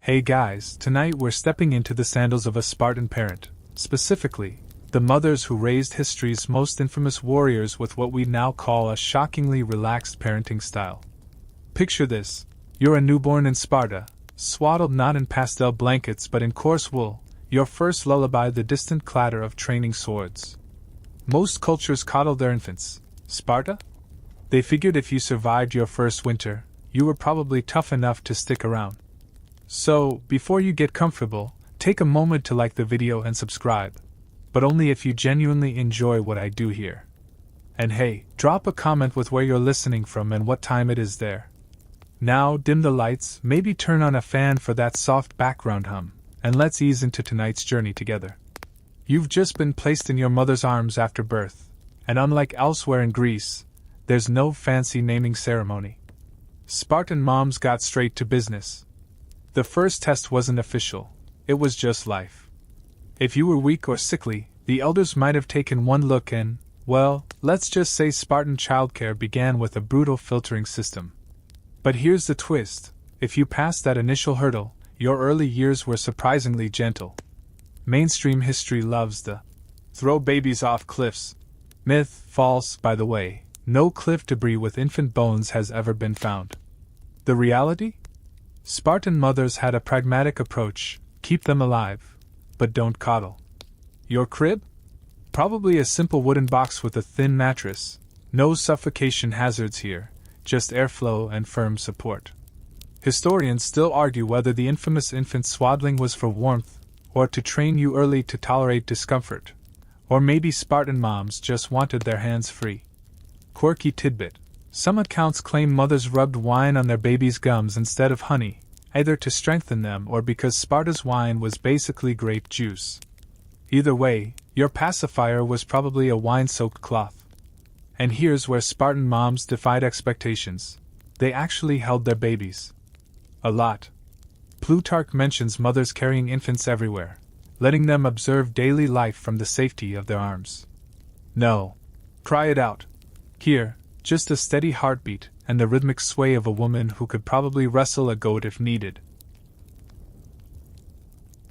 Hey guys, tonight we're stepping into the sandals of a Spartan parent, specifically, the mothers who raised history's most infamous warriors with what we now call a shockingly relaxed parenting style. Picture this: you're a newborn in Sparta, swaddled not in pastel blankets but in coarse wool, your first lullaby the distant clatter of training swords. Most cultures coddle their infants. Sparta? They figured if you survived your first winter, you were probably tough enough to stick around. So, before you get comfortable, take a moment to like the video and subscribe. But only if you genuinely enjoy what I do here. And hey, drop a comment with where you're listening from and what time it is there. Now, dim the lights, maybe turn on a fan for that soft background hum, and let's ease into tonight's journey together. You've just been placed in your mother's arms after birth, and unlike elsewhere in Greece, there's no fancy naming ceremony. Spartan moms got straight to business. The first test wasn't official, it was just life. If you were weak or sickly, the elders might have taken one look and, well, let's just say Spartan childcare began with a brutal filtering system. But here's the twist: if you passed that initial hurdle, your early years were surprisingly gentle. Mainstream history loves the throw babies off cliffs myth. False, by the way. No cliff debris with infant bones has ever been found. The reality? Spartan mothers had a pragmatic approach: keep them alive, but don't coddle. Your crib? Probably a simple wooden box with a thin mattress. No suffocation hazards here, just airflow and firm support. Historians still argue whether the infamous infant swaddling was for warmth, or to train you early to tolerate discomfort, or maybe Spartan moms just wanted their hands free. Quirky tidbit: some accounts claim mothers rubbed wine on their babies' gums instead of honey, either to strengthen them or because Sparta's wine was basically grape juice. Either way, your pacifier was probably a wine-soaked cloth. And here's where Spartan moms defied expectations: they actually held their babies. A lot. Plutarch mentions mothers carrying infants everywhere, letting them observe daily life from the safety of their arms. No. Cry it out. Here, just a steady heartbeat and the rhythmic sway of a woman who could probably wrestle a goat if needed.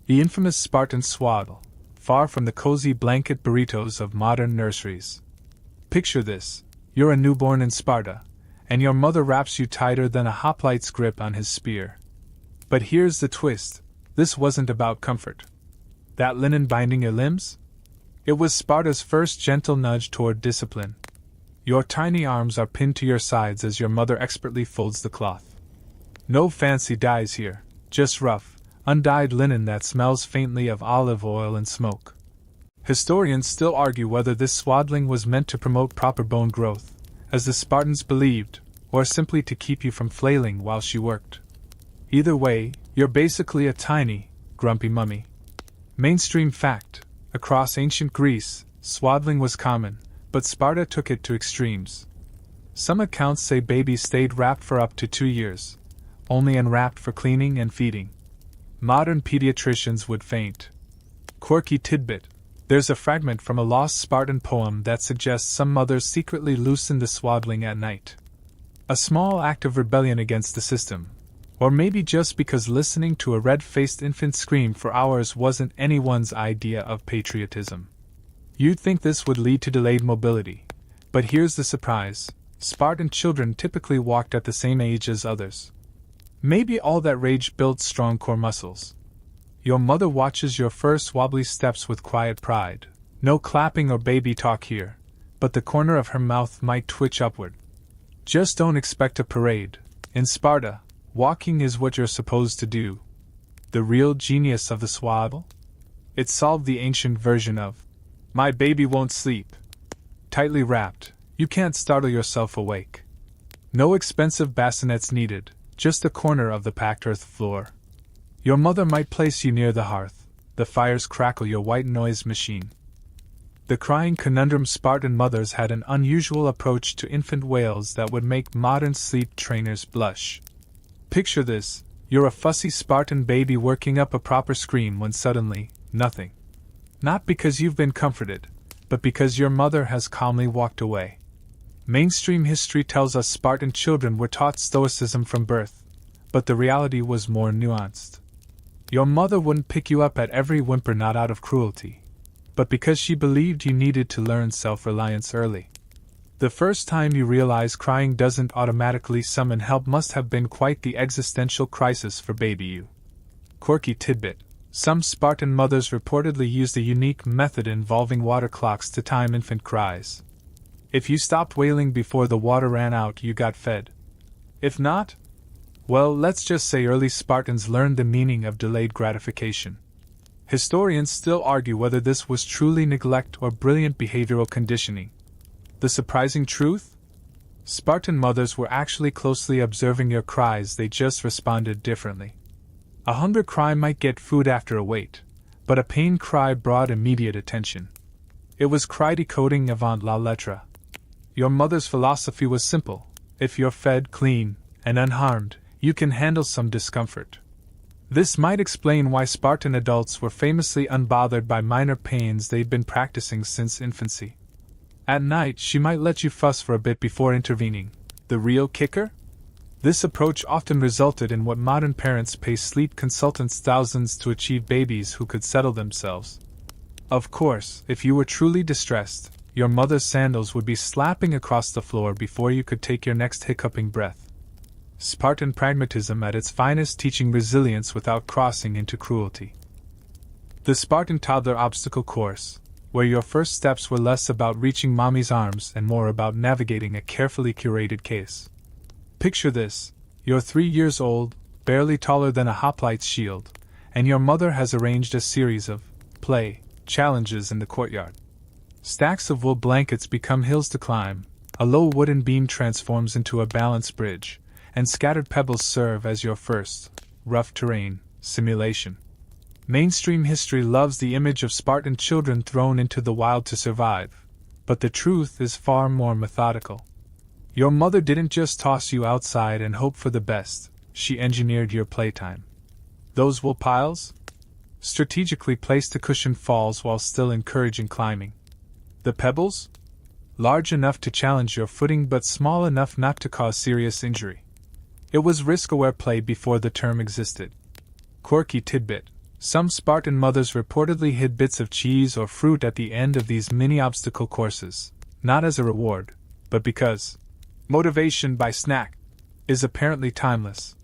The infamous Spartan swaddle, far from the cozy blanket burritos of modern nurseries. Picture this: you're a newborn in Sparta, and your mother wraps you tighter than a hoplite's grip on his spear. But here's the twist: this wasn't about comfort. That linen binding your limbs? It was Sparta's first gentle nudge toward discipline. Your tiny arms are pinned to your sides as your mother expertly folds the cloth. No fancy dyes here, just rough, undyed linen that smells faintly of olive oil and smoke. Historians still argue whether this swaddling was meant to promote proper bone growth, as the Spartans believed, or simply to keep you from flailing while she worked. Either way, you're basically a tiny, grumpy mummy. Mainstream fact: across ancient Greece, swaddling was common, but Sparta took it to extremes. Some accounts say babies stayed wrapped for up to 2 years, only unwrapped for cleaning and feeding. Modern pediatricians would faint. Quirky tidbit: there's a fragment from a lost Spartan poem that suggests some mothers secretly loosened the swaddling at night. A small act of rebellion against the system. Or maybe just because listening to a red-faced infant scream for hours wasn't anyone's idea of patriotism. You'd think this would lead to delayed mobility. But here's the surprise: Spartan children typically walked at the same age as others. Maybe all that rage built strong core muscles. Your mother watches your first wobbly steps with quiet pride. No clapping or baby talk here, but the corner of her mouth might twitch upward. Just don't expect a parade. In Sparta, walking is what you're supposed to do. The real genius of the swaddle? It solved the ancient version of "my baby won't sleep." Tightly wrapped, you can't startle yourself awake. No expensive bassinets needed, just a corner of the packed earth floor. Your mother might place you near the hearth, the fires crackle your white noise machine. The crying conundrum: Spartan mothers had an unusual approach to infant wails that would make modern sleep trainers blush. Picture this: you're a fussy Spartan baby working up a proper scream when suddenly, nothing. Not because you've been comforted, but because your mother has calmly walked away. Mainstream history tells us Spartan children were taught stoicism from birth, but the reality was more nuanced. Your mother wouldn't pick you up at every whimper, not out of cruelty, but because she believed you needed to learn self-reliance early. The first time you realize crying doesn't automatically summon help must have been quite the existential crisis for baby you. Quirky tidbit: some Spartan mothers reportedly used a unique method involving water clocks to time infant cries. If you stopped wailing before the water ran out, you got fed. If not, well, let's just say early Spartans learned the meaning of delayed gratification. Historians still argue whether this was truly neglect or brilliant behavioral conditioning. The surprising truth? Spartan mothers were actually closely observing your cries, they just responded differently. A hunger cry might get food after a wait, but a pain cry brought immediate attention. It was cry decoding avant la lettre. Your mother's philosophy was simple: if you're fed, clean, and unharmed, you can handle some discomfort. This might explain why Spartan adults were famously unbothered by minor pains they'd been practicing since infancy. At night, she might let you fuss for a bit before intervening. The real kicker? This approach often resulted in what modern parents pay sleep consultants thousands to achieve: babies who could settle themselves. Of course, if you were truly distressed, your mother's sandals would be slapping across the floor before you could take your next hiccuping breath. Spartan pragmatism at its finest, teaching resilience without crossing into cruelty. The Spartan toddler obstacle course, where your first steps were less about reaching mommy's arms and more about navigating a carefully curated case. Picture this: you're 3 years old, barely taller than a hoplite's shield, and your mother has arranged a series of play challenges in the courtyard. Stacks of wool blankets become hills to climb, a low wooden beam transforms into a balance bridge, and scattered pebbles serve as your first rough terrain simulation. Mainstream history loves the image of Spartan children thrown into the wild to survive, but the truth is far more methodical. Your mother didn't just toss you outside and hope for the best, she engineered your playtime. Those wool piles? Strategically placed to cushion falls while still encouraging climbing. The pebbles? Large enough to challenge your footing but small enough not to cause serious injury. It was risk-aware play before the term existed. Quirky tidbit: some Spartan mothers reportedly hid bits of cheese or fruit at the end of these mini-obstacle courses, not as a reward, but because motivation by snack is apparently timeless.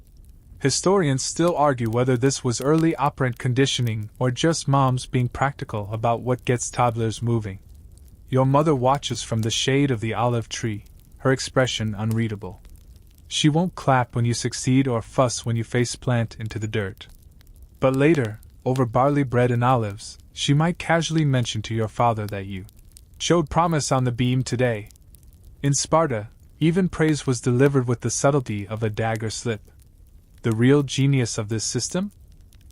Historians still argue whether this was early operant conditioning or just moms being practical about what gets toddlers moving. Your mother watches from the shade of the olive tree, her expression unreadable. She won't clap when you succeed or fuss when you face-plant into the dirt. But later, over barley bread and olives, she might casually mention to your father that you showed promise on the beam today. In Sparta, even praise was delivered with the subtlety of a dagger slip. The real genius of this system?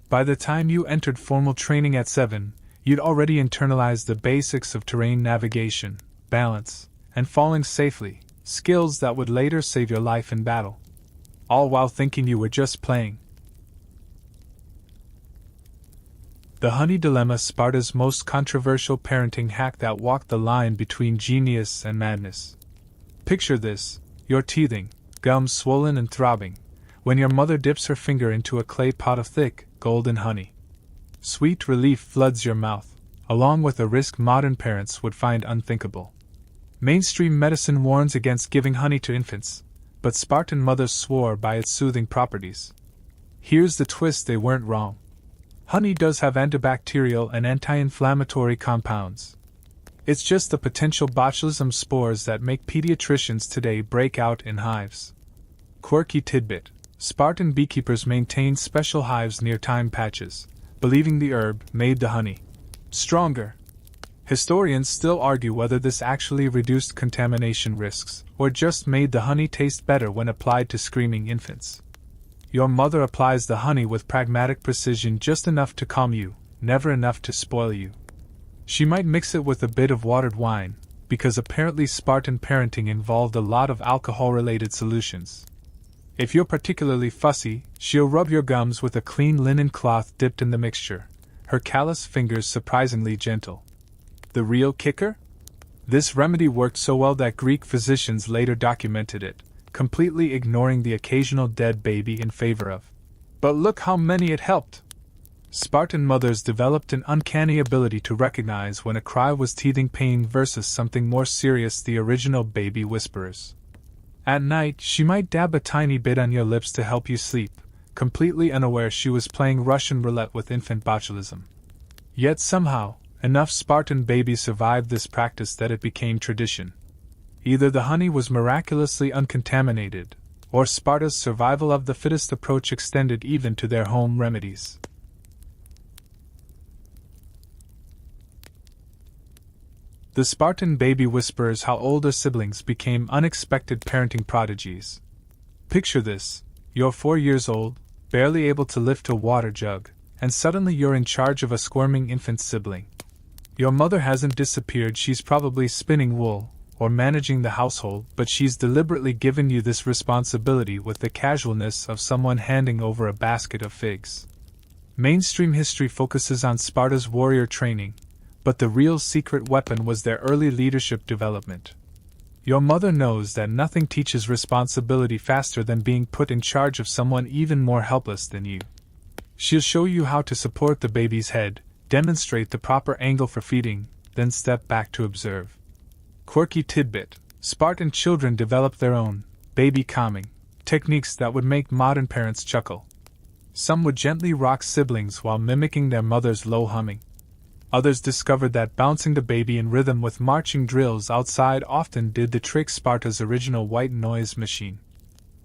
By the time you entered formal training at 7, you'd already internalized the basics of terrain navigation, balance, and falling safely, skills that would later save your life in battle. All while thinking you were just playing. The honey dilemma: Sparta's most controversial parenting hack that walked the line between genius and madness. Picture this: you're teething, gums swollen and throbbing, when your mother dips her finger into a clay pot of thick, golden honey. Sweet relief floods your mouth, along with a risk modern parents would find unthinkable. Mainstream medicine warns against giving honey to infants, but Spartan mothers swore by its soothing properties. Here's the twist: they weren't wrong. Honey does have antibacterial and anti-inflammatory compounds. It's just the potential botulism spores that make pediatricians today break out in hives. Quirky tidbit: Spartan beekeepers maintained special hives near time patches, believing the herb made the honey stronger. Historians still argue whether this actually reduced contamination risks, or just made the honey taste better when applied to screaming infants. Your mother applies the honey with pragmatic precision, just enough to calm you, never enough to spoil you. She might mix it with a bit of watered wine, because apparently Spartan parenting involved a lot of alcohol-related solutions. If you're particularly fussy, she'll rub your gums with a clean linen cloth dipped in the mixture, her callous fingers surprisingly gentle. The real kicker? This remedy worked so well that Greek physicians later documented it, completely ignoring the occasional dead baby in favor of "but look how many it helped." Spartan mothers developed an uncanny ability to recognize when a cry was teething pain versus something more serious, the original baby whisperers. At night, she might dab a tiny bit on your lips to help you sleep, completely unaware she was playing Russian roulette with infant botulism. Yet somehow, enough Spartan babies survived this practice that it became tradition. Either the honey was miraculously uncontaminated, or Sparta's survival of the fittest approach extended even to their home remedies. The Spartan baby whisperers how older siblings became unexpected parenting prodigies. Picture this: you're 4 years old, barely able to lift a water jug, and suddenly you're in charge of a squirming infant sibling. Your mother hasn't disappeared, she's probably spinning wool or managing the household, but she's deliberately given you this responsibility with the casualness of someone handing over a basket of figs. Mainstream history focuses on Sparta's warrior training, but the real secret weapon was their early leadership development. Your mother knows that nothing teaches responsibility faster than being put in charge of someone even more helpless than you. She'll show you how to support the baby's head, demonstrate the proper angle for feeding, then step back to observe. Quirky tidbit: Spartan children developed their own baby calming techniques that would make modern parents chuckle. Some would gently rock siblings while mimicking their mother's low humming. Others discovered that bouncing the baby in rhythm with marching drills outside often did the trick, Sparta's original white noise machine.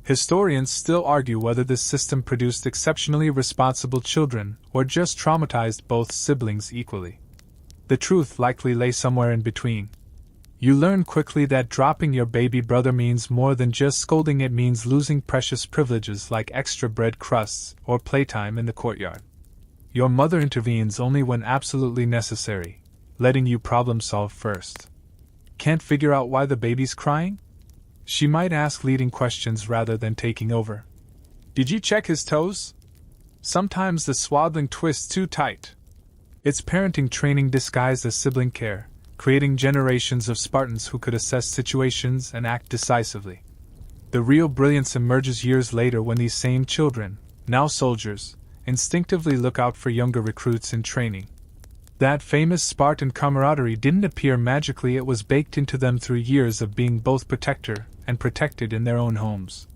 Historians still argue whether this system produced exceptionally responsible children or just traumatized both siblings equally. The truth likely lay somewhere in between. You learn quickly that dropping your baby brother means more than just scolding, it means losing precious privileges like extra bread crusts or playtime in the courtyard. Your mother intervenes only when absolutely necessary, letting you problem solve first. Can't figure out why the baby's crying? She might ask leading questions rather than taking over. Did you check his toes? Sometimes the swaddling twists too tight. It's parenting training disguised as sibling care, creating generations of Spartans who could assess situations and act decisively. The real brilliance emerges years later when these same children, now soldiers, instinctively look out for younger recruits in training. That famous Spartan camaraderie didn't appear magically, it was baked into them through years of being both protector and protected in their own homes.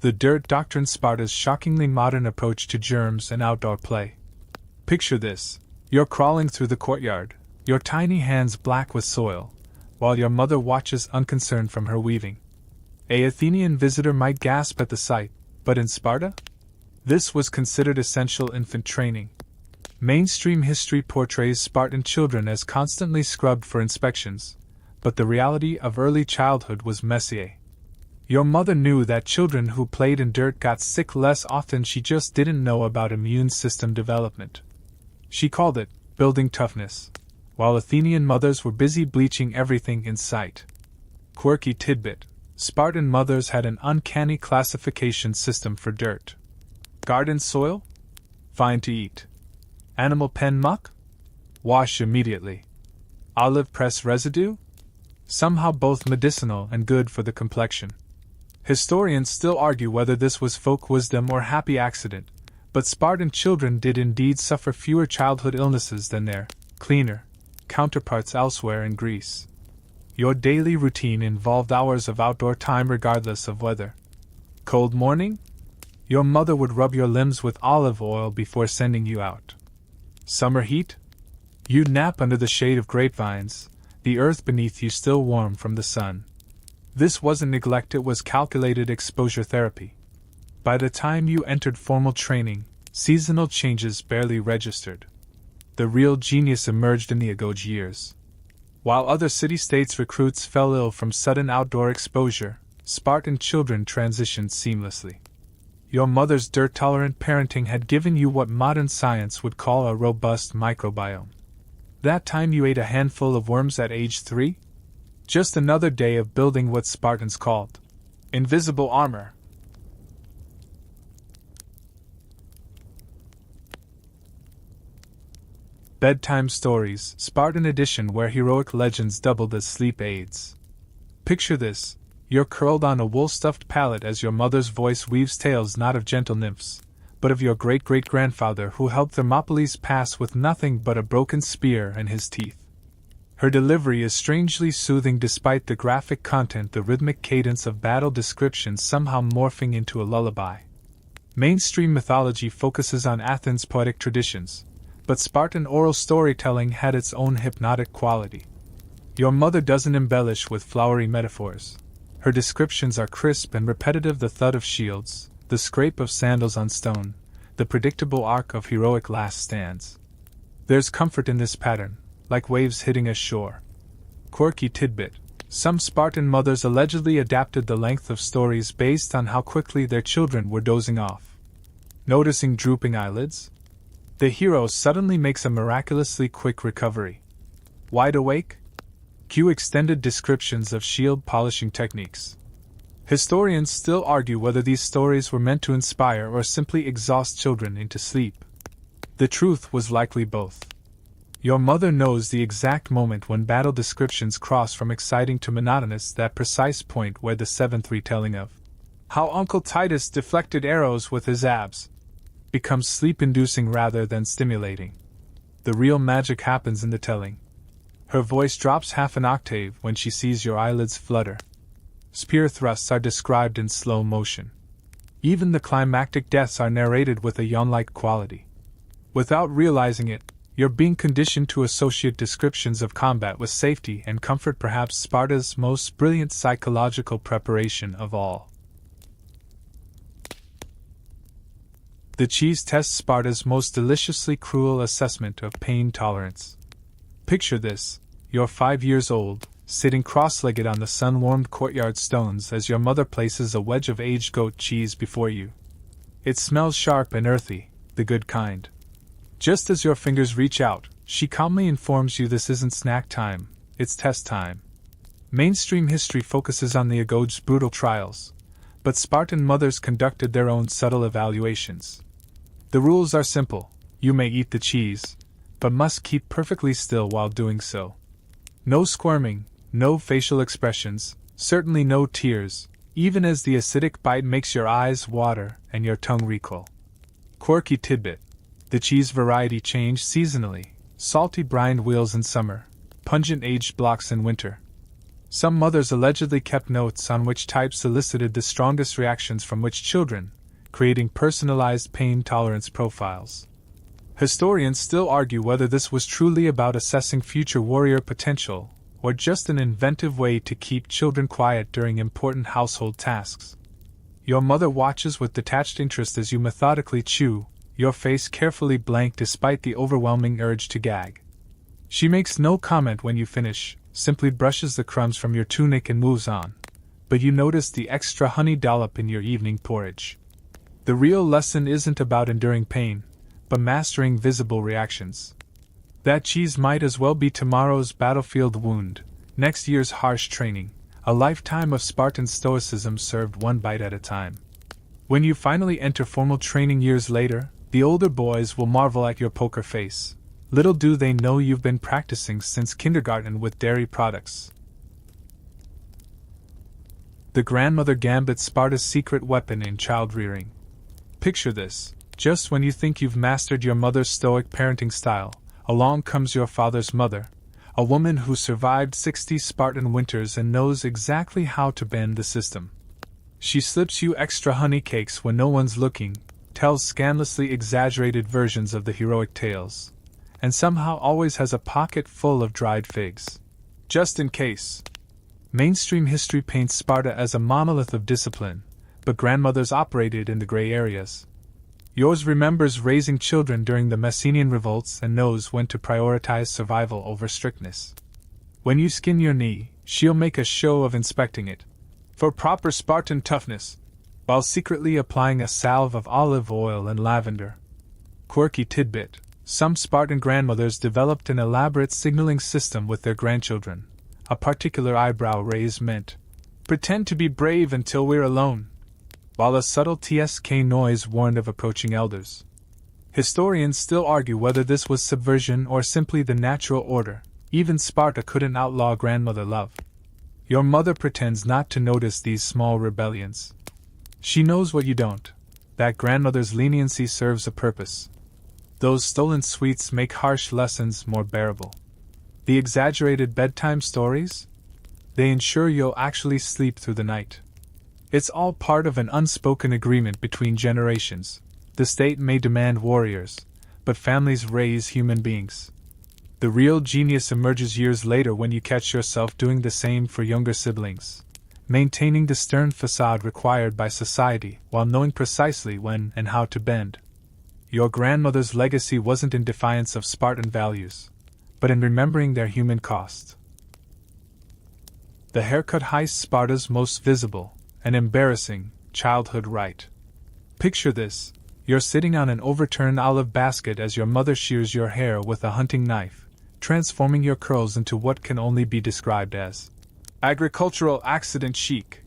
The Dirt Doctrine: Sparta's shockingly modern approach to germs and outdoor play. Picture this: you're crawling through the courtyard, your tiny hands black with soil, while your mother watches unconcerned from her weaving. A Athenian visitor might gasp at the sight, but in Sparta? This was considered essential infant training. Mainstream history portrays Spartan children as constantly scrubbed for inspections, but the reality of early childhood was messier. Your mother knew that children who played in dirt got sick less often, she just didn't know about immune system development. She called it building toughness, while Athenian mothers were busy bleaching everything in sight. Quirky tidbit: Spartan mothers had an uncanny classification system for dirt. Garden soil? Fine to eat. Animal pen muck? Wash immediately. Olive press residue? Somehow both medicinal and good for the complexion. Historians still argue whether this was folk wisdom or happy accident, but Spartan children did indeed suffer fewer childhood illnesses than their cleaner counterparts elsewhere in Greece. Your daily routine involved hours of outdoor time regardless of weather. Cold morning? Your mother would rub your limbs with olive oil before sending you out. Summer heat? You'd nap under the shade of grapevines, the earth beneath you still warm from the sun. This wasn't neglect, it was calculated exposure therapy. By the time you entered formal training, seasonal changes barely registered. The real genius emerged in the Agoj years. While other city-states recruits fell ill from sudden outdoor exposure, Spartan children transitioned seamlessly. Your mother's dirt-tolerant parenting had given you what modern science would call a robust microbiome. That time you ate a handful of worms at age 3? Just another day of building what Spartans called invisible armor. Bedtime Stories, Spartan edition, where heroic legends doubled as sleep aids. Picture this: You're curled on a wool-stuffed pallet as your mother's voice weaves tales not of gentle nymphs, but of your great-great-grandfather who helped Thermopylae pass with nothing but a broken spear and his teeth. Her delivery is strangely soothing despite the graphic content, the rhythmic cadence of battle descriptions somehow morphing into a lullaby. Mainstream mythology focuses on Athens' poetic traditions, but Spartan oral storytelling had its own hypnotic quality. Your mother doesn't embellish with flowery metaphors. Her descriptions are crisp and repetitive: the thud of shields, the scrape of sandals on stone, the predictable arc of heroic last stands. There's comfort in this pattern, like waves hitting a shore. Quirky tidbit: some Spartan mothers allegedly adapted the length of stories based on how quickly their children were dozing off. Noticing drooping eyelids? The hero suddenly makes a miraculously quick recovery. Wide awake? Cue extended descriptions of shield polishing techniques. Historians still argue whether these stories were meant to inspire or simply exhaust children into sleep. The truth was likely both. Your mother knows the exact moment when battle descriptions cross from exciting to monotonous, that precise point where the seventh retelling of how Uncle Titus deflected arrows with his abs becomes sleep-inducing rather than stimulating. The real magic happens in the telling. Her voice drops half an octave when she sees your eyelids flutter. Spear thrusts are described in slow motion. Even the climactic deaths are narrated with a yawn-like quality. Without realizing it, you're being conditioned to associate descriptions of combat with safety and comfort, perhaps Sparta's most brilliant psychological preparation of all. The cheese tests Sparta's most deliciously cruel assessment of pain tolerance. Picture this: you're 5 years old, sitting cross-legged on the sun-warmed courtyard stones as your mother places a wedge of aged goat cheese before you. It smells sharp and earthy, the good kind. Just as your fingers reach out, she calmly informs you this isn't snack time, it's test time. Mainstream history focuses on the agoge's brutal trials, but Spartan mothers conducted their own subtle evaluations. The rules are simple: you may eat the cheese, but must keep perfectly still while doing so. No squirming, no facial expressions, certainly no tears, even as the acidic bite makes your eyes water and your tongue recoil. Quirky tidbit: the cheese variety changed seasonally: salty brined wheels in summer, pungent aged blocks in winter. Some mothers allegedly kept notes on which types elicited the strongest reactions from which children, creating personalized pain tolerance profiles. Historians still argue whether this was truly about assessing future warrior potential, or just an inventive way to keep children quiet during important household tasks. Your mother watches with detached interest as you methodically chew, your face carefully blank despite the overwhelming urge to gag. She makes no comment when you finish, simply brushes the crumbs from your tunic and moves on, but you notice the extra honey dollop in your evening porridge. The real lesson isn't about enduring pain, but mastering visible reactions. That cheese might as well be tomorrow's battlefield wound, next year's harsh training, a lifetime of Spartan stoicism served one bite at a time. When you finally enter formal training years later, the older boys will marvel at your poker face. Little do they know you've been practicing since kindergarten with dairy products. The grandmother gambit, Sparta's secret weapon in child rearing. Picture this: just when you think you've mastered your mother's stoic parenting style, along comes your father's mother, a woman who survived 60 Spartan winters and knows exactly how to bend the system. She slips you extra honey cakes when no one's looking, tells scandalously exaggerated versions of the heroic tales, and somehow always has a pocket full of dried figs. Just in case. Mainstream history paints Sparta as a monolith of discipline, but grandmothers operated in the gray areas. Yours remembers raising children during the Messenian revolts and knows when to prioritize survival over strictness. When you skin your knee, she'll make a show of inspecting it for proper Spartan toughness, while secretly applying a salve of olive oil and lavender. Quirky tidbit: some Spartan grandmothers developed an elaborate signaling system with their grandchildren. A particular eyebrow raise meant, "Pretend to be brave until we're alone," while a subtle TSK noise warned of approaching elders. Historians still argue whether this was subversion or simply the natural order. Even Sparta couldn't outlaw grandmother love. Your mother pretends not to notice these small rebellions. She knows what you don't. That grandmother's leniency serves a purpose. Those stolen sweets make harsh lessons more bearable. The exaggerated bedtime stories? They ensure you'll actually sleep through the night. It's all part of an unspoken agreement between generations. The state may demand warriors, but families raise human beings. The real genius emerges years later when you catch yourself doing the same for younger siblings, maintaining the stern facade required by society while knowing precisely when and how to bend. Your grandmother's legacy wasn't in defiance of Spartan values, but in remembering their human cost. The haircut heist, Sparta's most visible and embarrassing childhood rite. Picture this: you're sitting on an overturned olive basket as your mother shears your hair with a hunting knife, transforming your curls into what can only be described as agricultural accident chic.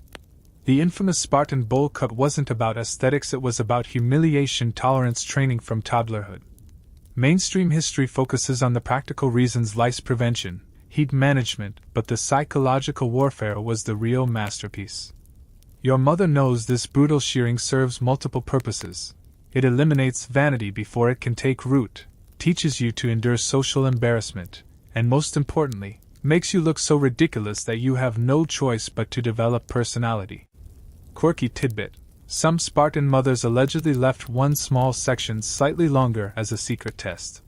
The infamous Spartan bowl cut wasn't about aesthetics, it was about humiliation tolerance training from toddlerhood. Mainstream history focuses on the practical reasons: lice prevention, heat management, but the psychological warfare was the real masterpiece. Your mother knows this brutal shearing serves multiple purposes. It eliminates vanity before it can take root, teaches you to endure social embarrassment, and most importantly, makes you look so ridiculous that you have no choice but to develop personality. Quirky tidbit: some Spartan mothers allegedly left one small section slightly longer as a secret test.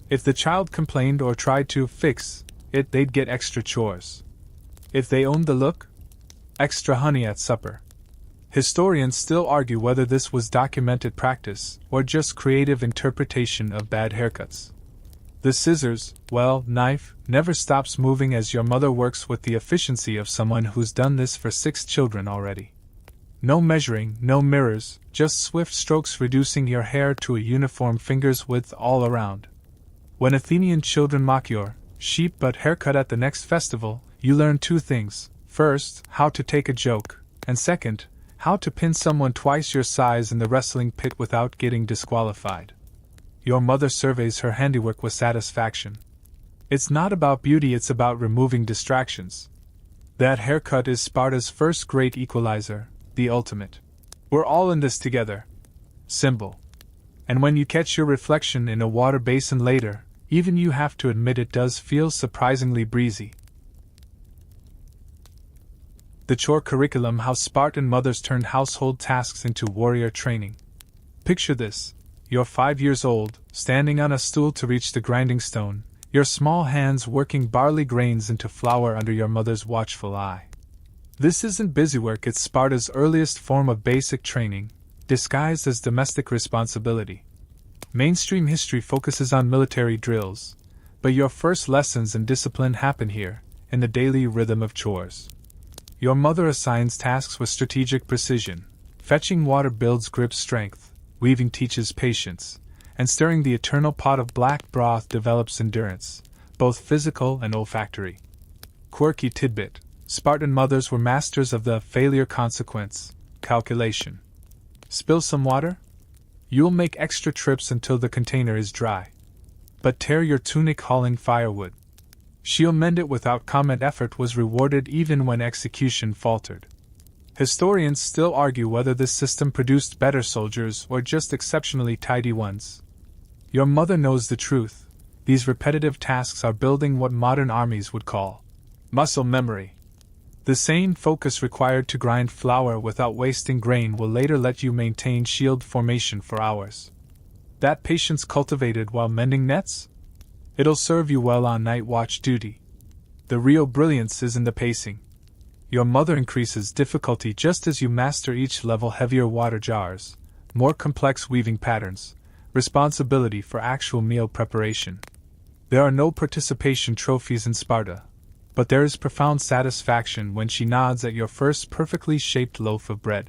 If the child complained or tried to fix it, they'd get extra chores. If they owned the look, extra honey at supper. Historians still argue whether this was documented practice or just creative interpretation of bad haircuts. The scissors, knife, never stops moving as your mother works with the efficiency of someone who's done this for 6 children already. No measuring, no mirrors, just swift strokes reducing your hair to a uniform finger's width all around. When Athenian children mock your sheep butt haircut at the next festival, you learn 2 things. First, how to take a joke, and second, how to pin someone twice your size in the wrestling pit without getting disqualified. Your mother surveys her handiwork with satisfaction. It's not about beauty, it's about removing distractions. That haircut is Sparta's first great equalizer, the ultimate "we're all in this together" symbol. And when you catch your reflection in a water basin later, even you have to admit it does feel surprisingly breezy. The chore curriculum: how Spartan mothers turned household tasks into warrior training. Picture this: you're 5 years old, standing on a stool to reach the grinding stone, your small hands working barley grains into flour under your mother's watchful eye. This isn't busywork, it's Sparta's earliest form of basic training, disguised as domestic responsibility. Mainstream history focuses on military drills, but your first lessons in discipline happen here, in the daily rhythm of chores. Your mother assigns tasks with strategic precision. Fetching water builds grip strength, weaving teaches patience, and stirring the eternal pot of black broth develops endurance, both physical and olfactory. Quirky tidbit: Spartan mothers were masters of the failure consequence calculation. Spill some water? You'll make extra trips until the container is dry. But tear your tunic hauling firewood. She'll mend it without comment. Effort was rewarded even when execution faltered. Historians still argue whether this system produced better soldiers or just exceptionally tidy ones. Your mother knows the truth. These repetitive tasks are building what modern armies would call muscle memory. The same focus required to grind flour without wasting grain will later let you maintain shield formation for hours. That patience cultivated while mending nets? It'll serve you well on night watch duty. The real brilliance is in the pacing. Your mother increases difficulty just as you master each level: heavier water jars, more complex weaving patterns, responsibility for actual meal preparation. There are no participation trophies in Sparta, but there is profound satisfaction when she nods at your first perfectly shaped loaf of bread.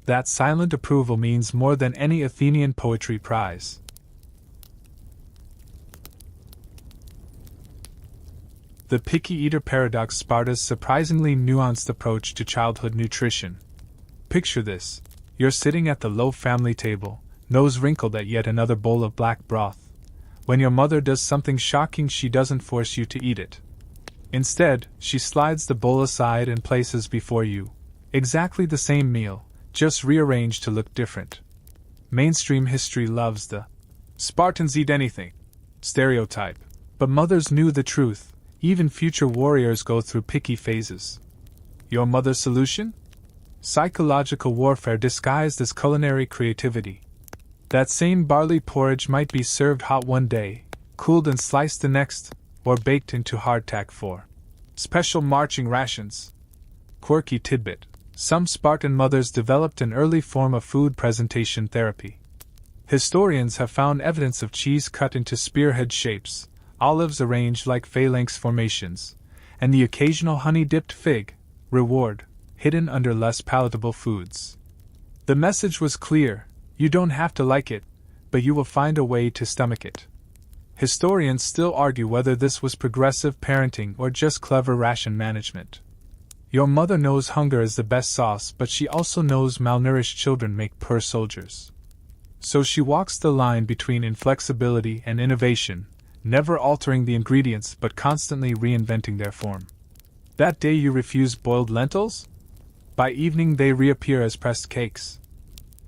That silent approval means more than any Athenian poetry prize. The picky eater paradox: Sparta's surprisingly nuanced approach to childhood nutrition. Picture this: you're sitting at the low family table, nose wrinkled at yet another bowl of black broth. When your mother does something shocking, she doesn't force you to eat it. Instead, she slides the bowl aside and places before you exactly the same meal, just rearranged to look different. Mainstream history loves the Spartans eat anything stereotype, but mothers knew the truth. Even future warriors go through picky phases. Your mother's solution? Psychological warfare disguised as culinary creativity. That same barley porridge might be served hot one day, cooled and sliced the next, or baked into hardtack for special marching rations. Quirky tidbit: some Spartan mothers developed an early form of food presentation therapy. Historians have found evidence of cheese cut into spearhead shapes, olives arranged like phalanx formations, and the occasional honey-dipped fig, reward, hidden under less palatable foods. The message was clear: you don't have to like it, but you will find a way to stomach it. Historians still argue whether this was progressive parenting or just clever ration management. Your mother knows hunger is the best sauce, but she also knows malnourished children make poor soldiers. So she walks the line between inflexibility and innovation, never altering the ingredients but constantly reinventing their form. That day you refuse boiled lentils? By evening they reappear as pressed cakes.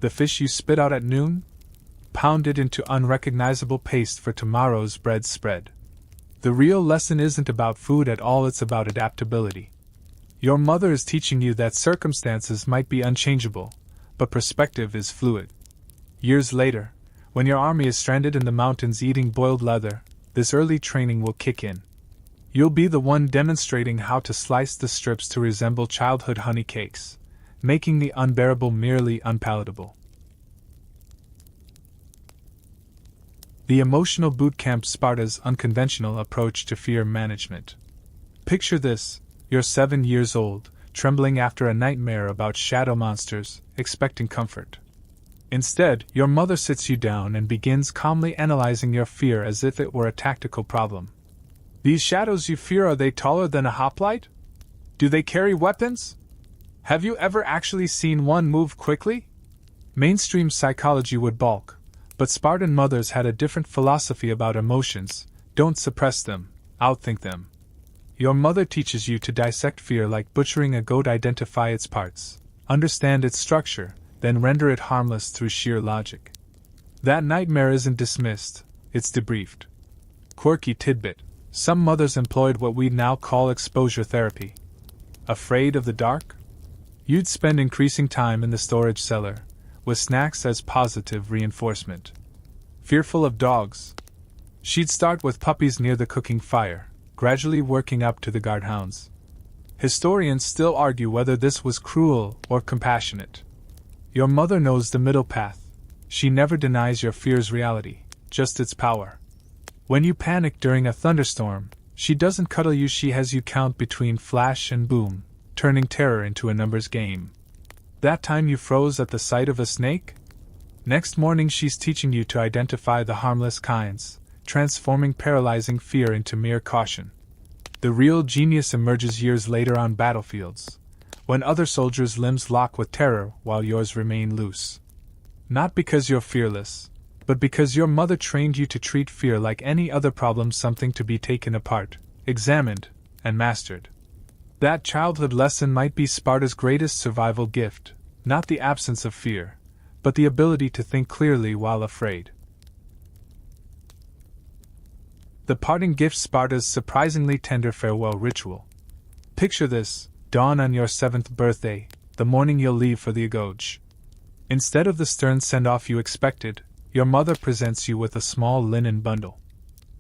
The fish you spit out at noon? Pounded into unrecognizable paste for tomorrow's bread spread. The real lesson isn't about food at all, it's about adaptability. Your mother is teaching you that circumstances might be unchangeable, but perspective is fluid. Years later, when your army is stranded in the mountains eating boiled leather, this early training will kick in. You'll be the one demonstrating how to slice the strips to resemble childhood honey cakes, making the unbearable merely unpalatable. The emotional boot camp: Sparta's unconventional approach to fear management. Picture this: you're 7 years old, trembling after a nightmare about shadow monsters, expecting comfort. Instead, your mother sits you down and begins calmly analyzing your fear as if it were a tactical problem. These shadows you fear, are they taller than a hoplite? Do they carry weapons? Have you ever actually seen one move quickly? Mainstream psychology would balk, but Spartan mothers had a different philosophy about emotions: don't suppress them, outthink them. Your mother teaches you to dissect fear like butchering a goat, identify its parts, understand its structure, then render it harmless through sheer logic. That nightmare isn't dismissed, it's debriefed. Quirky tidbit: some mothers employed what we now call exposure therapy. Afraid of the dark? You'd spend increasing time in the storage cellar, with snacks as positive reinforcement. Fearful of dogs? She'd start with puppies near the cooking fire, gradually working up to the guardhounds. Historians still argue whether this was cruel or compassionate. Your mother knows the middle path. She never denies your fear's reality, just its power. When you panic during a thunderstorm, she doesn't cuddle you, she has you count between flash and boom, turning terror into a numbers game. That time you froze at the sight of a snake? Next morning she's teaching you to identify the harmless kinds, transforming paralyzing fear into mere caution. The real genius emerges years later on battlefields, when other soldiers' limbs lock with terror while yours remain loose. Not because you're fearless, but because your mother trained you to treat fear like any other problem, something to be taken apart, examined, and mastered. That childhood lesson might be Sparta's greatest survival gift, not the absence of fear, but the ability to think clearly while afraid. The parting gift: Sparta's surprisingly tender farewell ritual. Picture this: dawn on your 7th birthday, the morning you'll leave for the Agoge. Instead of the stern send-off you expected, your mother presents you with a small linen bundle.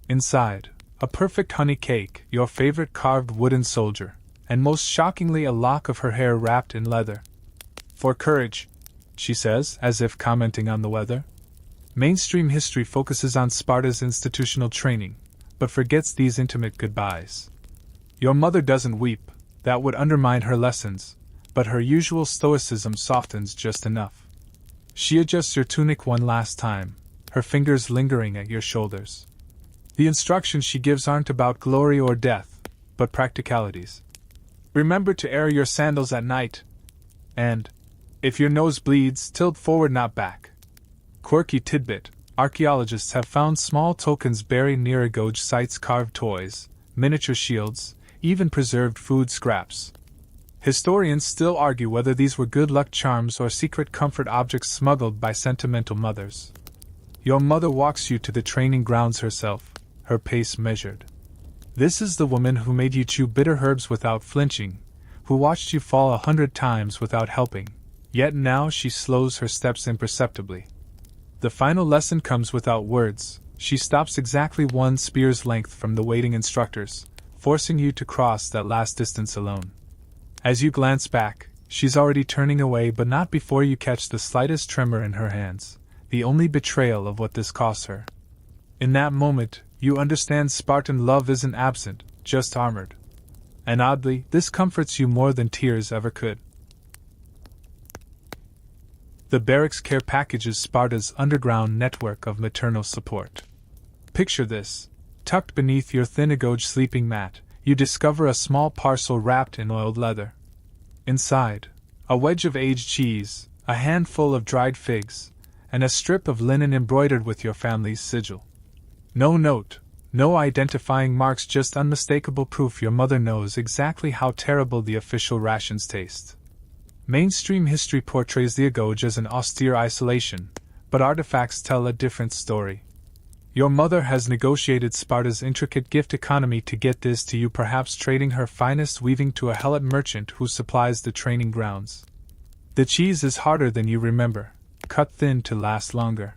Inside, a perfect honey cake, your favorite carved wooden soldier, and most shockingly a lock of her hair wrapped in leather. For courage, she says, as if commenting on the weather. Mainstream history focuses on Sparta's institutional training, but forgets these intimate goodbyes. Your mother doesn't weep, that would undermine her lessons, but her usual stoicism softens just enough. She adjusts your tunic one last time, her fingers lingering at your shoulders. The instructions she gives aren't about glory or death, but practicalities. Remember to air your sandals at night, and, if your nose bleeds, tilt forward, not back. Quirky tidbit: archaeologists have found small tokens buried near Agoge sites: carved toys, miniature shields, even preserved food scraps. Historians still argue whether these were good luck charms or secret comfort objects smuggled by sentimental mothers. Your mother walks you to the training grounds herself, her pace measured. This is the woman who made you chew bitter herbs without flinching, who watched you fall 100 times without helping, yet now she slows her steps imperceptibly. The final lesson comes without words. She stops exactly 1 spear's length from the waiting instructors, forcing you to cross that last distance alone. As you glance back, she's already turning away, but not before you catch the slightest tremor in her hands, the only betrayal of what this costs her. In that moment, you understand Spartan love isn't absent, just armored. And oddly, this comforts you more than tears ever could. The barracks care package is Sparta's underground network of maternal support. Picture this. Tucked beneath your thin agoged sleeping mat, you discover a small parcel wrapped in oiled leather. Inside, a wedge of aged cheese, a handful of dried figs, and a strip of linen embroidered with your family's sigil. No note, no identifying marks, just unmistakable proof your mother knows exactly how terrible the official rations taste. Mainstream history portrays the agoj as an austere isolation, but artifacts tell a different story. Your mother has negotiated Sparta's intricate gift economy to get this to you, perhaps trading her finest weaving to a helot merchant who supplies the training grounds. The cheese is harder than you remember, cut thin to last longer.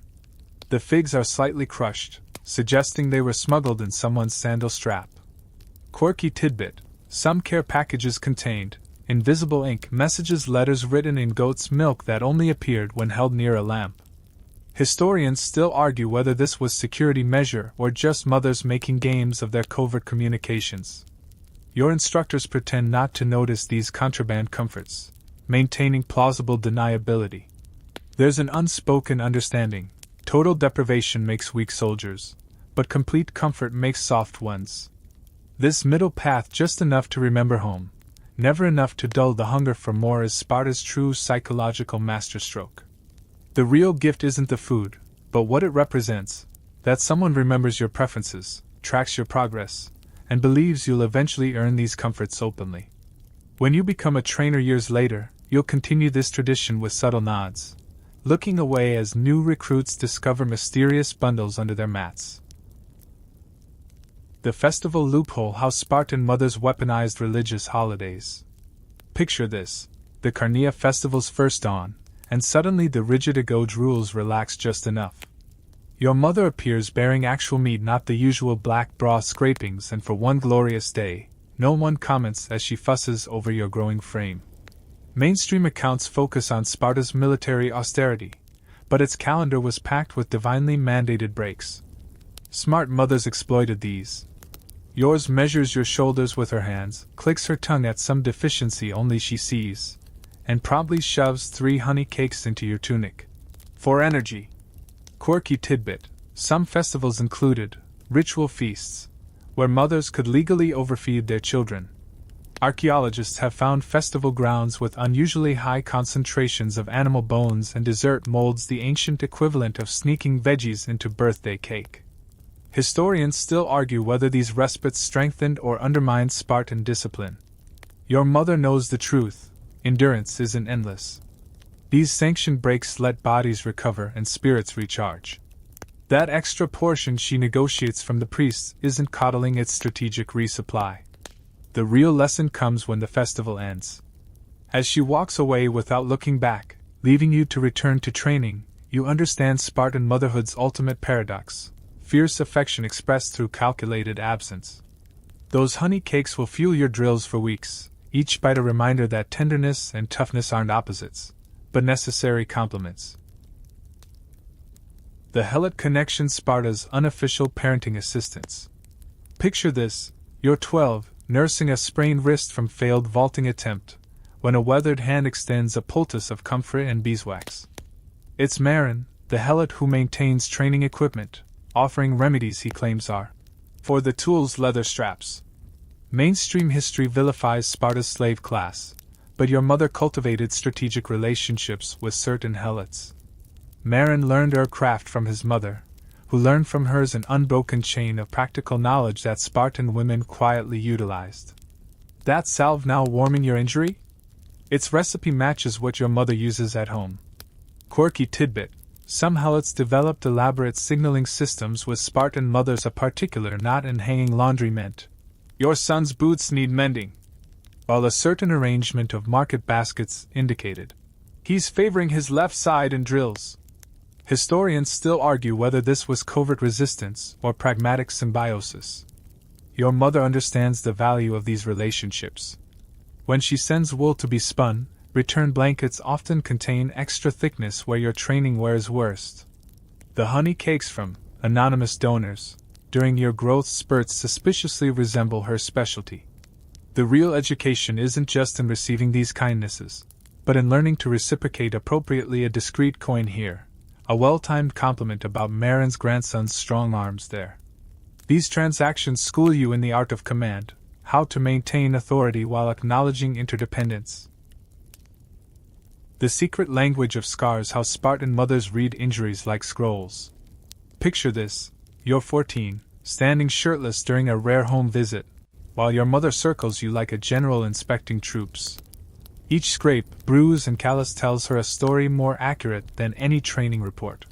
The figs are slightly crushed, suggesting they were smuggled in someone's sandal strap. Quirky tidbit: some care packages contained invisible ink messages, letters written in goat's milk that only appeared when held near a lamp. Historians still argue whether this was security measure or just mothers making games of their covert communications. Your instructors pretend not to notice these contraband comforts, maintaining plausible deniability. There's an unspoken understanding: total deprivation makes weak soldiers, but complete comfort makes soft ones. This middle path, just enough to remember home, never enough to dull the hunger for more, is Sparta's true psychological masterstroke. The real gift isn't the food, but what it represents: that someone remembers your preferences, tracks your progress, and believes you'll eventually earn these comforts openly. When you become a trainer years later, you'll continue this tradition with subtle nods, looking away as new recruits discover mysterious bundles under their mats. The festival loophole: how Spartan mothers weaponized religious holidays. Picture this: the Carnea festival's first dawn, and suddenly the rigid agoj rules relax just enough. Your mother appears bearing actual meat, not the usual black bra scrapings, and for one glorious day, no one comments as she fusses over your growing frame. Mainstream accounts focus on Sparta's military austerity, but its calendar was packed with divinely mandated breaks. Smart mothers exploited these. Yours measures your shoulders with her hands, clicks her tongue at some deficiency only she sees, and promptly shoves 3 honey cakes into your tunic. For energy. Quirky tidbit: some festivals included ritual feasts, where mothers could legally overfeed their children. Archaeologists have found festival grounds with unusually high concentrations of animal bones and dessert molds, the ancient equivalent of sneaking veggies into birthday cake. Historians still argue whether these respites strengthened or undermined Spartan discipline. Your mother knows the truth: endurance isn't endless. These sanctioned breaks let bodies recover and spirits recharge. That extra portion she negotiates from the priests isn't coddling, it's strategic resupply. The real lesson comes when the festival ends. As she walks away without looking back, leaving you to return to training, you understand Spartan motherhood's ultimate paradox: fierce affection expressed through calculated absence. Those honey cakes will fuel your drills for weeks, each bite a reminder that tenderness and toughness aren't opposites, but necessary complements. The Helot Connection: Sparta's unofficial parenting assistance. Picture this: you're 12, nursing a sprained wrist from failed vaulting attempt, when a weathered hand extends a poultice of comfort and beeswax. It's Marin, the Helot who maintains training equipment, offering remedies he claims are for the tool's leather straps. Mainstream history vilifies Sparta's slave class, but your mother cultivated strategic relationships with certain helots. Marin learned her craft from his mother, who learned from hers an unbroken chain of practical knowledge that Spartan women quietly utilized. That salve now warming your injury? Its recipe matches what your mother uses at home. Quirky tidbit. Some helots developed elaborate signaling systems with Spartan mothers, a particular knot in hanging laundry meant your son's boots need mending, while a certain arrangement of market baskets indicated he's favoring his left side in drills. Historians still argue whether this was covert resistance or pragmatic symbiosis. Your mother understands the value of these relationships. When she sends wool to be spun, return blankets often contain extra thickness where your training wears worst. The honey cakes from anonymous donors during your growth spurts suspiciously resemble her specialty. The real education isn't just in receiving these kindnesses, but in learning to reciprocate appropriately. A discreet coin here, a well-timed compliment about Marin's grandson's strong arms there. These transactions school you in the art of command, how to maintain authority while acknowledging interdependence. The secret language of scars. How Spartan mothers read injuries like scrolls. Picture this: you're 14, standing shirtless during a rare home visit, while your mother circles you like a general inspecting troops. Each scrape, bruise, and callus tells her a story more accurate than any training report.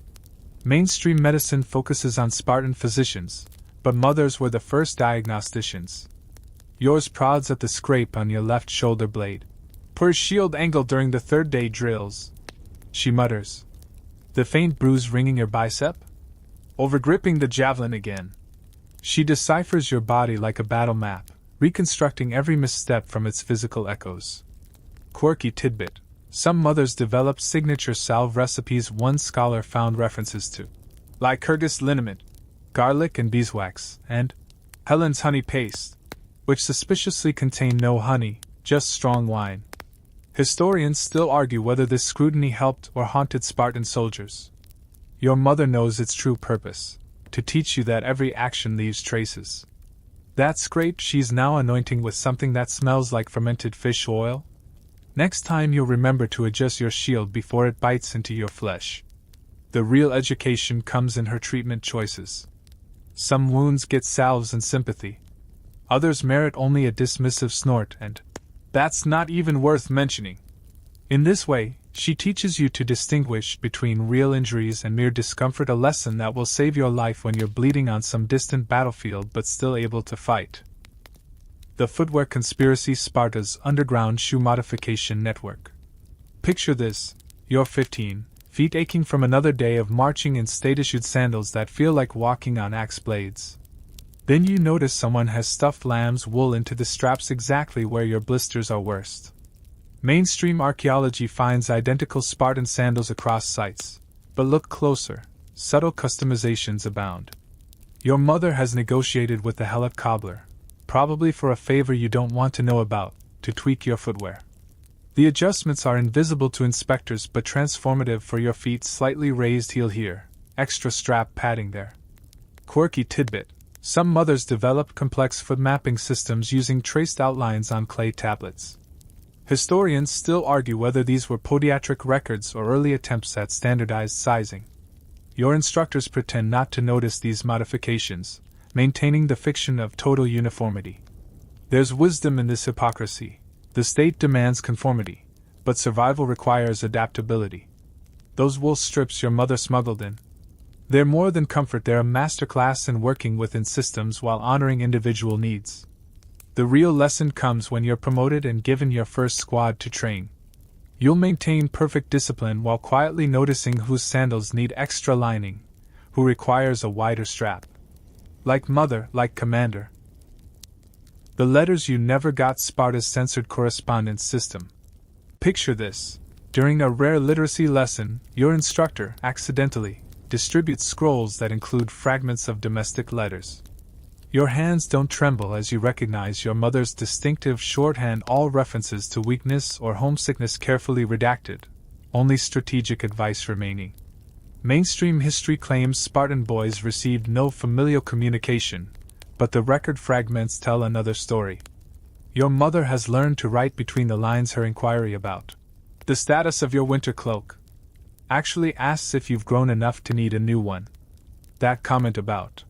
Mainstream medicine focuses on Spartan physicians, but mothers were the first diagnosticians. Yours prods at the scrape on your left shoulder blade. Poor shield angle during the third day drills, she mutters. The faint bruise ringing your bicep? Overgripping the javelin again. She deciphers your body like a battle map, reconstructing every misstep from its physical echoes. Quirky tidbit. Some mothers developed signature salve recipes. One scholar found references to Lycurgus liniment, garlic and beeswax, and Helen's honey paste, which suspiciously contain no honey, just strong wine. Historians still argue whether this scrutiny helped or haunted Spartan soldiers. Your mother knows its true purpose: to teach you that every action leaves traces. That scrape she's now anointing with something that smells like fermented fish oil? Next time you'll remember to adjust your shield before it bites into your flesh. The real education comes in her treatment choices. Some wounds get salves and sympathy. Others merit only a dismissive snort, and that's not even worth mentioning. In this way, she teaches you to distinguish between real injuries and mere discomfort, a lesson that will save your life when you're bleeding on some distant battlefield but still able to fight. The footwear conspiracy. Sparta's underground shoe modification network. Picture this: you're 15, feet aching from another day of marching in state-issued sandals that feel like walking on axe blades. Then you notice someone has stuffed lamb's wool into the straps exactly where your blisters are worst. Mainstream archaeology finds identical Spartan sandals across sites, but look closer, subtle customizations abound. Your mother has negotiated with the helot cobbler, probably for a favor you don't want to know about, to tweak your footwear. The adjustments are invisible to inspectors but transformative for your feet: slightly raised heel here, extra strap padding there. Quirky tidbit. Some mothers developed complex foot mapping systems using traced outlines on clay tablets. Historians still argue whether these were podiatric records or early attempts at standardized sizing. Your instructors pretend not to notice these modifications, maintaining the fiction of total uniformity. There's wisdom in this hypocrisy. The state demands conformity, but survival requires adaptability. Those wool strips your mother smuggled in, they're more than comfort, they're a masterclass in working within systems while honoring individual needs. The real lesson comes when you're promoted and given your first squad to train. You'll maintain perfect discipline while quietly noticing whose sandals need extra lining, who requires a wider strap. Like mother, like commander. The letters you never got. Sparta's censored correspondence system. Picture this: during a rare literacy lesson, your instructor, accidentally, distributes scrolls that include fragments of domestic letters. Your hands don't tremble as you recognize your mother's distinctive shorthand, all references to weakness or homesickness carefully redacted, only strategic advice remaining. Mainstream history claims Spartan boys received no familial communication, but the record fragments tell another story. Your mother has learned to write between the lines. Her inquiry about the status of your winter cloak actually asks if you've grown enough to need a new one. That comment about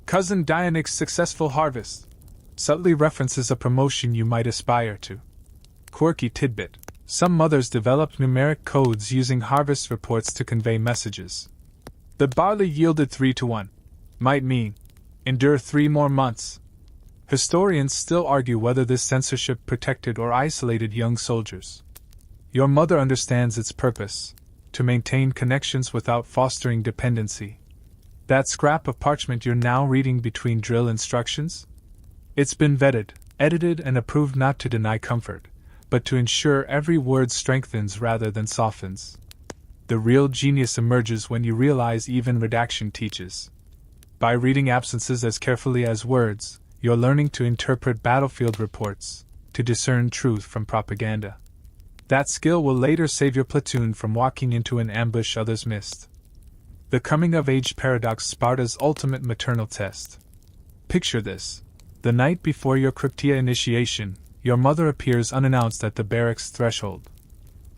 cousin Dianic's successful harvest subtly references a promotion you might aspire to. Quirky tidbit: some mothers developed numeric codes using harvest reports to convey messages. The barley yielded 3 to 1 might mean, endure 3 more months. Historians still argue whether this censorship protected or isolated young soldiers. Your mother understands its purpose: to maintain connections without fostering dependency. That scrap of parchment you're now reading between drill instructions? It's been vetted, edited, and approved not to deny comfort, but to ensure every word strengthens rather than softens. The real genius emerges when you realize even redaction teaches. By reading absences as carefully as words, you're learning to interpret battlefield reports, to discern truth from propaganda. That skill will later save your platoon from walking into an ambush others missed. The coming-of-age paradox: Sparta's ultimate maternal test. Picture this. The night before your Kryptia initiation, your mother appears unannounced at the barracks threshold.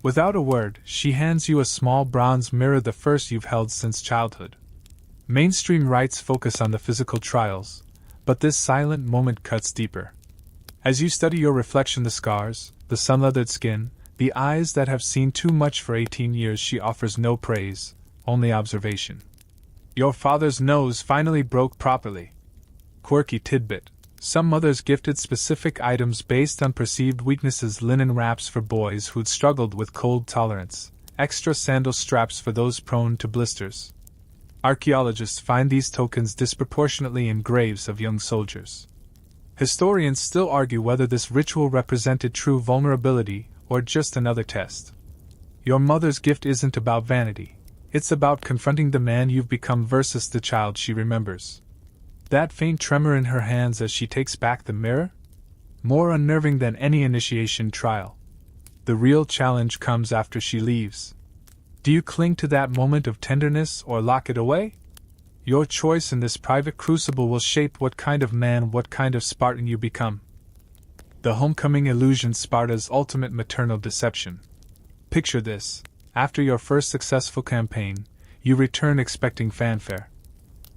Without a word, she hands you a small bronze mirror, the first you've held since childhood. Mainstream rites focus on the physical trials, but this silent moment cuts deeper. As you study your reflection, the scars, the sun-leathered skin, the eyes that have seen too much for 18 years, she offers no praise, only observation. Your father's nose finally broke properly. Quirky tidbit: some mothers gifted specific items based on perceived weaknesses: linen wraps for boys who'd struggled with cold tolerance, extra sandal straps for those prone to blisters. Archaeologists find these tokens disproportionately in graves of young soldiers. Historians still argue whether this ritual represented true vulnerability or just another test. Your mother's gift isn't about vanity. It's about confronting the man you've become versus the child she remembers. That faint tremor in her hands as she takes back the mirror? More unnerving than any initiation trial. The real challenge comes after she leaves. Do you cling to that moment of tenderness or lock it away? Your choice in this private crucible will shape what kind of man, what kind of Spartan you become. The homecoming illusion: Sparta's ultimate maternal deception. Picture this. After your first successful campaign, you return expecting fanfare.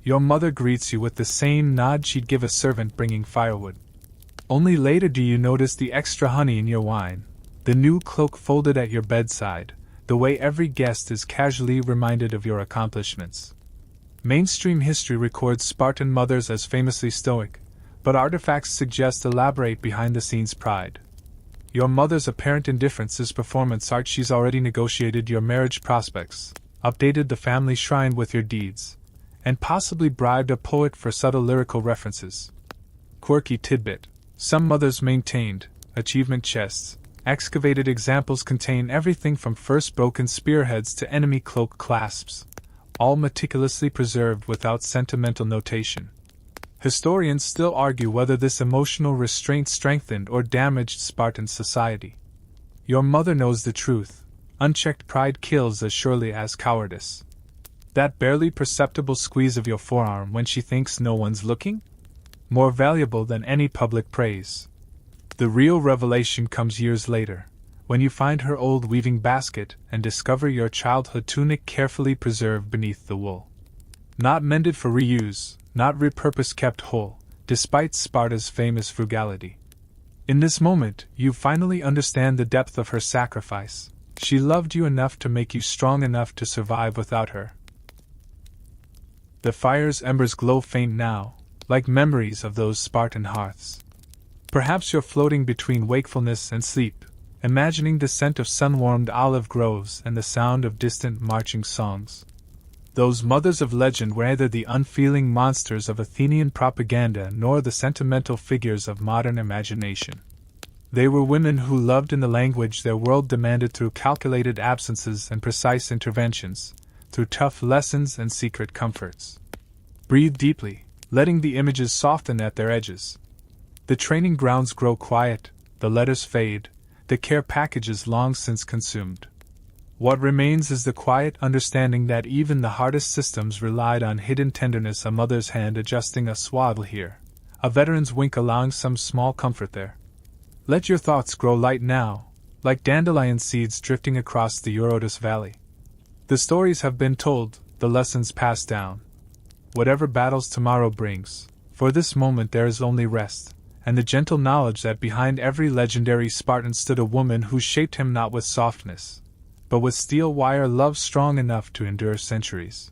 Your mother greets you with the same nod she'd give a servant bringing firewood. Only later do you notice the extra honey in your wine, the new cloak folded at your bedside, the way every guest is casually reminded of your accomplishments. Mainstream history records Spartan mothers as famously stoic, but artifacts suggest elaborate behind-the-scenes pride. Your mother's apparent indifference is performance art. She's already negotiated your marriage prospects, updated the family shrine with your deeds, and possibly bribed a poet for subtle lyrical references. Quirky tidbit: some mothers maintained achievement chests. Excavated examples contain everything from first broken spearheads to enemy cloak clasps, all meticulously preserved without sentimental notation. Historians still argue whether this emotional restraint strengthened or damaged Spartan society. Your mother knows the truth: unchecked pride kills as surely as cowardice. That barely perceptible squeeze of your forearm when she thinks no one's looking? More valuable than any public praise. The real revelation comes years later, when you find her old weaving basket and discover your childhood tunic carefully preserved beneath the wool. Not mended for reuse, not repurposed, kept whole, despite Sparta's famous frugality. In this moment, you finally understand the depth of her sacrifice. She loved you enough to make you strong enough to survive without her. The fire's embers glow faint now, like memories of those Spartan hearths. Perhaps you're floating between wakefulness and sleep, imagining the scent of sun-warmed olive groves and the sound of distant marching songs. Those mothers of legend were neither the unfeeling monsters of Athenian propaganda nor the sentimental figures of modern imagination. They were women who loved in the language their world demanded, through calculated absences and precise interventions, through tough lessons and secret comforts. Breathe deeply, letting the images soften at their edges. The training grounds grow quiet, the letters fade, the care packages long since consumed. What remains is the quiet understanding that even the hardest systems relied on hidden tenderness: a mother's hand adjusting a swaddle here, a veteran's wink allowing some small comfort there. Let your thoughts grow light now, like dandelion seeds drifting across the Eurotas Valley. The stories have been told, the lessons passed down. Whatever battles tomorrow brings, for this moment there is only rest, and the gentle knowledge that behind every legendary Spartan stood a woman who shaped him not with softness, but with steel wire love strong enough to endure centuries.